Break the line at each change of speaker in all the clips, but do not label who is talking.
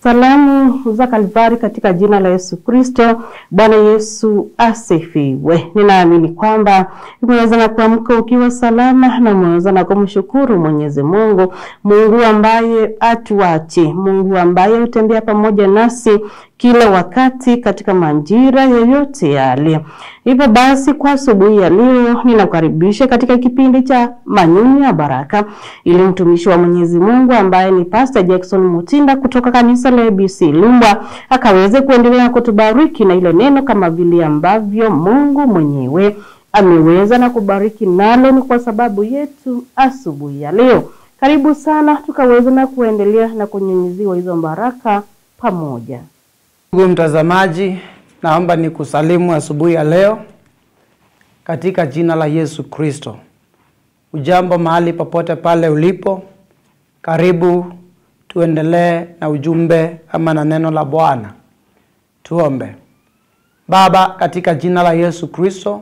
Salamu za Kalvari katika jina la Yesu Kristo. Bwana Yesu asifiwe. Ninaamini kwamba umeweza na kuamka ukiwa salama na umeweza na kumshukuru Mwenyezi Mungu, Mungu ambaye atuachi, Mungu ambaye hutembea pamoja nasi kila wakati katika majira yoyote yale. Hivyo basi kwa asubuhi ya leo ninakukaribisha katika kipindi cha Manyunyu ya Baraka, ili mtumishi wa Mwenyezi Mungu ambaye ni Pastor Jackson Mutinda kutoka kanisa la ABC Lumba akaweze kuendelea kutubariki na ile neno kama vile ambavyo Mungu mwenyewe ameweza na kubariki nalo ni kwa sababu yetu asubuhi ya leo. Karibu sana tukaweze na kuendelea na kunyunyiziwa hizo baraka pamoja.
Ndugu mtazamaji, naomba nikusalimu asubuhi ya leo katika jina la Yesu Kristo. Ujambo mahali popote pale ulipo, karibu tuendelee na ujumbe ama na neno la Bwana. Tuombe. Baba, katika jina la Yesu Kristo,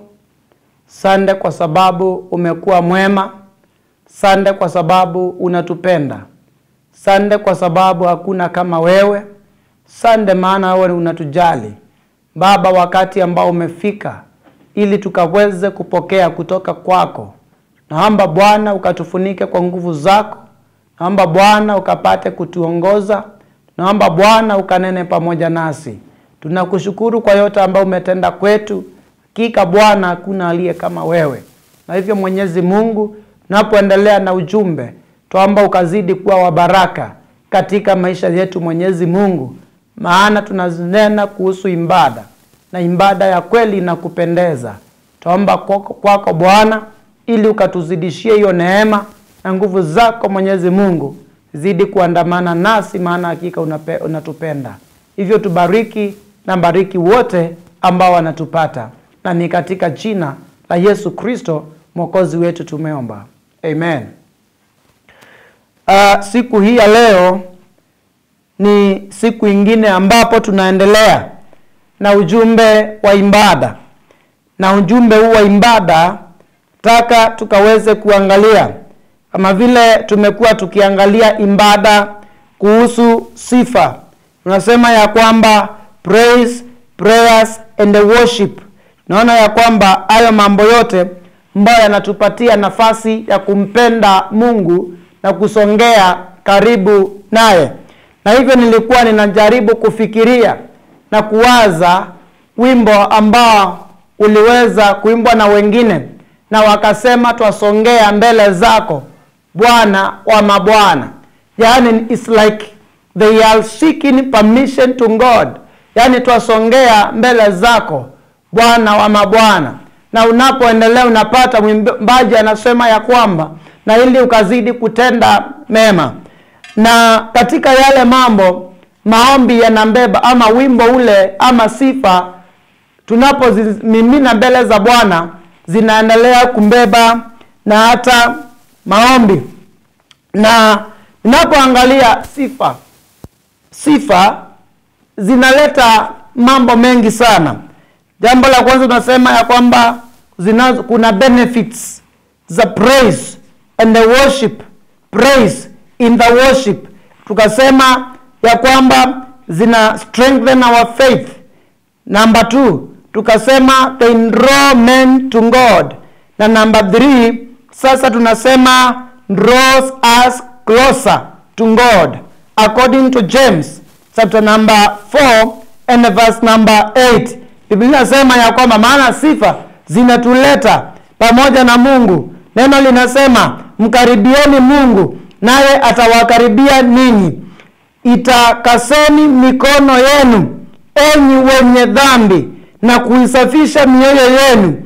asante kwa sababu umekuwa mwema, asante kwa sababu unatupenda, asante kwa sababu hakuna kama wewe, asante maana wewe unatujali. Baba, wakati ambao umefika ili tukaweze kupokea kutoka kwako, naomba Bwana ukatufunike kwa nguvu zako, naomba Bwana ukapate kutuongoza, naomba Bwana ukanene pamoja nasi. Tunakushukuru kwa yote ambayo umetenda kwetu. Hakika Bwana hakuna aliye kama wewe. Na hivyo Mwenyezi Mungu, tunapoendelea na ujumbe, tuomba ukazidi kuwa wa baraka katika maisha yetu Mwenyezi Mungu, maana tunazinena kuhusu ibada, na ibada ya kweli na kupendeza. Tuomba kwako Bwana ili ukatuzidishie hiyo neema na nguvu zako Mwenyezi Mungu zidi kuandamana nasi, maana hakika unatupenda. Hivyo tubariki na bariki wote ambao wanatupata, na ni katika jina la Yesu Kristo Mwokozi wetu tumeomba. Amen. Siku hii ya leo ni siku ingine ambapo tunaendelea na ujumbe wa ibada. Na ujumbe huu wa ibada taka tukaweze kuangalia kama vile tumekuwa tukiangalia ibada kuhusu sifa. Tunasema ya kwamba praise, prayers and worship. Naona ya kwamba hayo mambo yote ambayo yanatupatia nafasi ya kumpenda Mungu na kusongea karibu naye. Na hivyo nilikuwa ninajaribu kufikiria na kuwaza wimbo ambao uliweza kuimbwa na wengine, na wakasema twasongea mbele zako Bwana wa mabwana. Yani it's like they are seeking permission to God. Yani twasongea mbele zako Bwana wa mabwana. Na unapoendelea unapata mwimbaji anasema ya kwamba na ili ukazidi kutenda mema. Na katika yale mambo maombi yanambeba, ama wimbo ule ama sifa tunapozimimina mbele za Bwana zinaendelea kumbeba na hata maombi. Na ninapoangalia sifa zinaleta mambo mengi sana. Jambo la kwanza tunasema ya kwamba kuna benefits za praise and the worship. Praise in the worship, tukasema ya kwamba zina strengthen our faith. Number 2, tukasema they draw men to God. Na number 3, sasa tunasema draws us closer to God, according to James chapter number 4 and verse number 8. Biblia inasema ya kwamba maana sifa zinatuleta pamoja na Mungu. Neno linasema mkaribieni Mungu naye atawakaribia ninyi. Itakaseni mikono yenu enyi wenye dhambi, na kuisafisha mioyo yenu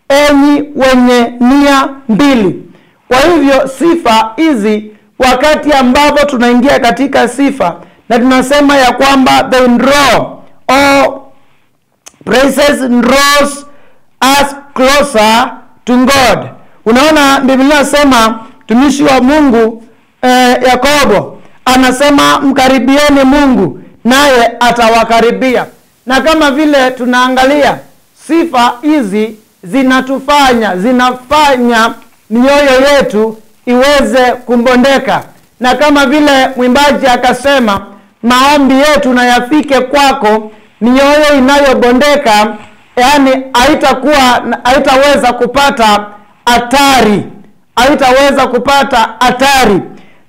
enyi wenye nia mbili. Kwa hivyo sifa hizi, wakati ambapo tunaingia katika sifa na tunasema ya kwamba they draw or praises draws us closer to God. Unaona Biblia inasema tumishi wa Mungu Yakobo anasema mkaribieni Mungu naye atawakaribia. Na kama vile tunaangalia sifa hizi zinafanya mioyo yetu iweze kumbondeka. Na kama vile mwimbaji akasema maombi yetu na yafike kwako, mioyo inayobondeka yani haitaweza kupata hatari, haitaweza kupata hatari.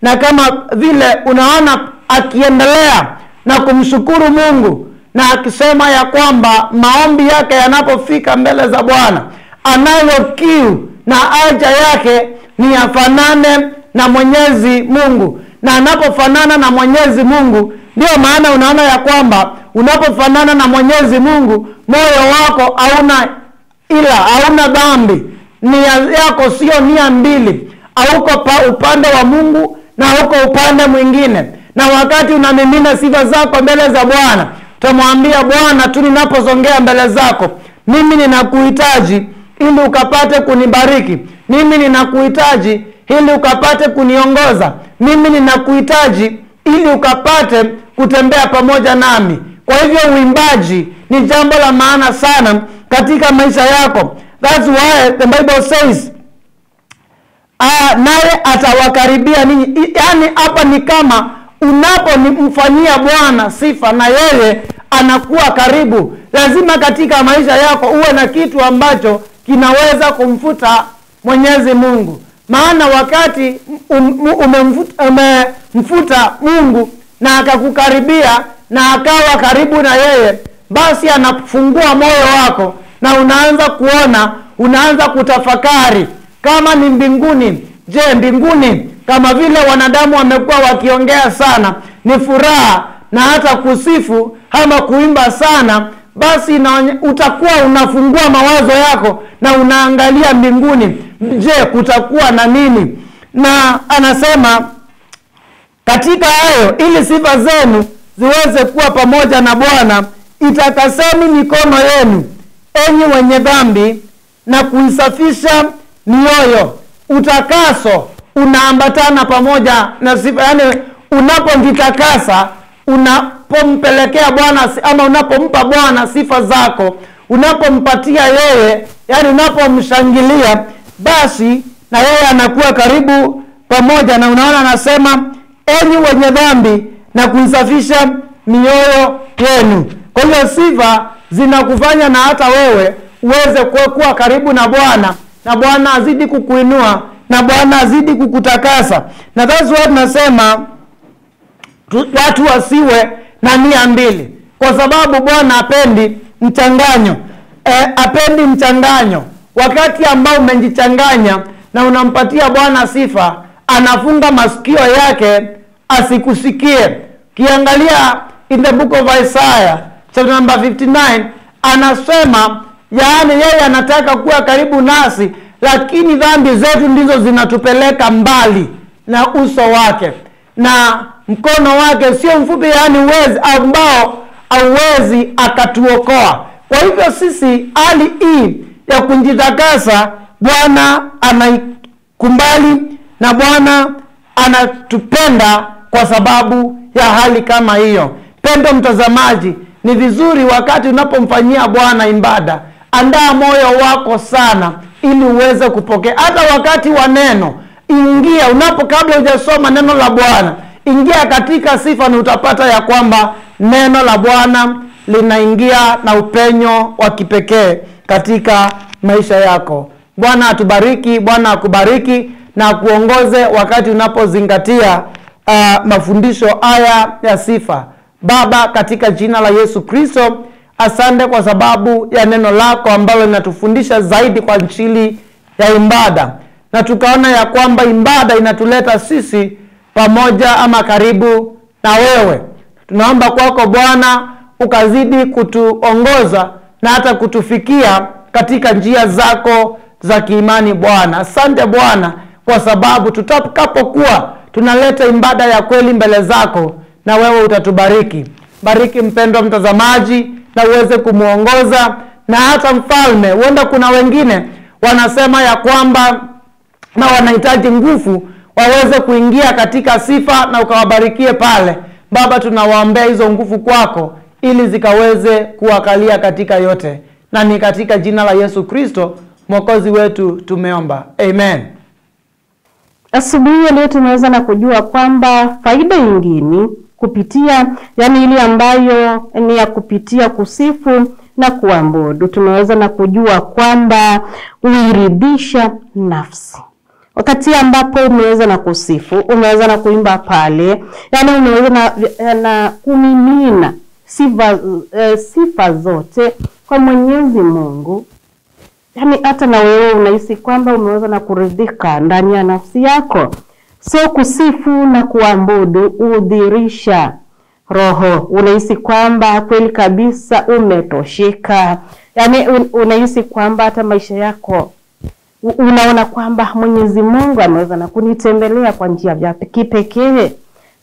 Na kama vile unaona akiendelea na kumshukuru Mungu na akisema ya kwamba maombi yake yanapofika mbele za Bwana, anayo kiu na haja yake ni afanane na Mwenyezi Mungu. Na anapofanana na Mwenyezi Mungu, ndio maana unaona ya kwamba unapofanana na Mwenyezi Mungu, moyo wako hauna dhambi, nia yako sio nia mbili, hauko upande wa Mungu na hauko upande mwingine. Na wakati unamimina sifa zako mbele za Bwana, utamwambia Bwana tu, ninaposongea mbele zako, mimi ninakuhitaji ili ukapate kunibariki, mimi ninakuhitaji ili ukapate kuniongoza, mimi ninakuhitaji ili ukapate kutembea pamoja nami. Kwa hivyo uimbaji ni jambo la maana sana katika maisha yako. That's why the Bible says naye atawakaribia ninyi. Yani hapa ni kama unapomfanyia Bwana sifa na yeye anakuwa karibu. Lazima katika maisha yako uwe na kitu ambacho kinaweza kumfuta Mwenyezi Mungu. Maana wakati umemfuta Mungu na akakukaribia na akawa karibu na yeye, basi anafungua moyo wako na unaanza kutafakari kama ni mbinguni. Je, mbinguni kama vile wanadamu wamekuwa wakiongea sana ni furaha na hata kusifu ama kuimba sana, basi utakuwa unafungua mawazo yako na unaangalia mbinguni, je kutakuwa na nini? Na anasema katika hayo, ili sifa zenu ziweze kuwa pamoja na Bwana, itakaseni mikono yenu enyi wenye dhambi na kuisafisha mioyo. Utakaso unaambatana pamoja na sifa. Yani unapojitakasa, unapompelekea Bwana ama unapompa Bwana sifa zako, unapompatia yeye, yani unapomshangilia, basi na yeye anakuwa karibu pamoja. Na unaona anasema enyi wenye dhambi na kuisafisha mioyo yenu. Kwa hiyo sifa zinakufanya na hata wewe uweze kuwa karibu na Bwana, na Bwana azidi kukuinua, na Bwana azidi kukutakasa. Na that's why tunasema watu wasiwe na nia mbili, kwa sababu Bwana hapendi mchanganyo. Hapendi mchanganyo. Wakati ambao umejichanganya na unampatia Bwana sifa, anafunga masikio yake asikusikie. Kiangalia in the book of Isaiah chapter number 59, anasema yaani yeye anataka kuwa karibu nasi, lakini dhambi zetu ndizo zinatupeleka mbali na uso wake, na mkono wake sio mfupi, yaani ambao hauwezi akatuokoa. Kwa hivyo sisi hali hii ya kujitakasa Bwana anaikumbali, na Bwana anatupenda kwa sababu ya hali kama hiyo. Pendo mtazamaji, ni vizuri wakati unapomfanyia Bwana ibada, andaa moyo wako sana ili uweze kupokea. Hata wakati wa neno, ingia kabla hujasoma neno la Bwana, ingia katika sifa, na utapata ya kwamba neno la Bwana linaingia na upenyo wa kipekee katika maisha yako. Bwana atubariki, Bwana akubariki na kuongoze wakati unapozingatia mafundisho haya ya sifa. Baba, katika jina la Yesu Kristo, asante kwa sababu ya neno lako ambalo linatufundisha zaidi kwa ajili ya ibada. Na tukaona ya kwamba ibada inatuleta sisi pamoja ama karibu na wewe. Tunaomba kwako Bwana ukazidi kutuongoza na hata kutufikia katika njia zako za kiimani Bwana. Asante Bwana kwa sababu tutakapokuwa tunaleta ibada ya kweli mbele zako, na wewe utatubariki. Bariki mpendwa mtazamaji na uweze kumuongoza, na hata mfalme, huenda kuna wengine wanasema ya kwamba na wanahitaji nguvu waweze kuingia katika sifa, na ukawabarikie pale. Baba, tunawaombea hizo nguvu kwako ili zikaweze kuwakalia katika yote, na ni katika jina la Yesu Kristo Mwokozi wetu tumeomba, amen.
Asubuhi leo tumeweza na kujua kwamba faida nyingine kupitia yani ile ambayo ni ya kupitia kusifu na kuabudu. Tumeweza na kujua kwamba huiridhisha nafsi. Wakati ambapo umeweza na kusifu, umeweza na kuimba pale, yani umeweza na kumimina sifa zote kwa Mwenyezi Mungu. Yani hata na wewe unahisi kwamba umeweza na kuridhika ndani ya nafsi yako. So kusifu na kuabudu hudhihirisha roho. Unahisi kwamba kweli kabisa umetosheka. Yani unahisi kwamba hata maisha yako unaona kwamba Mwenyezi Mungu ameweza na kunitembelea kwa njia ya kipekee.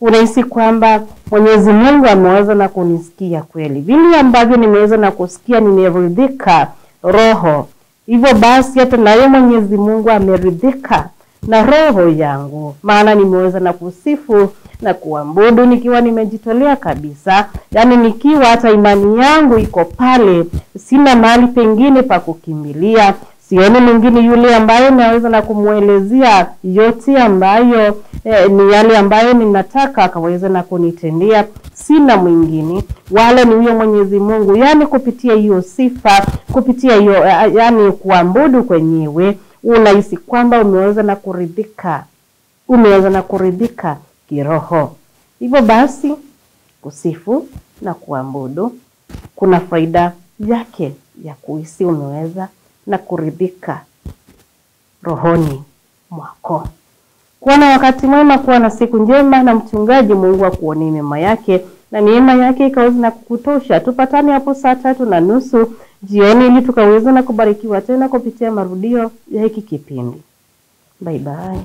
Unahisi kwamba Mwenyezi Mungu ameweza na kunisikia kweli. Vile ambavyo nimeweza na kusikia, nimeridhika roho. Hivyo basi hata naye Mwenyezi Mungu ameridhika na roho yangu, maana nimeweza na kusifu na kuabudu nikiwa nimejitolea kabisa. Yani nikiwa hata imani yangu iko pale, sina mahali pengine pa kukimbilia. Sioni mwingine yule ambaye naweza na kumuelezea yote ambayo ni yale ambayo ninataka akaweza na kunitendea. Sina mwingine, wala ni huyo Mwenyezi Mungu. Yani kupitia hiyo sifa, kupitia hiyo yani kuabudu kwenyewe, unahisi kwamba umeweza na kuridhika. Umeweza na kuridhika kiroho. Hivyo basi kusifu na kuabudu kuna faida yake ya kuhisi umeweza na kuridhika rohoni mwako. Kuwa na wakati mwema, kuwa na siku njema, na mchungaji Mungu akuonee mema yake na neema yake ikaweza na kukutosha. Tupatane hapo saa 3:30 jioni ili tukaweza na kubarikiwa tena kupitia marudio ya hiki kipindi. Bye bye.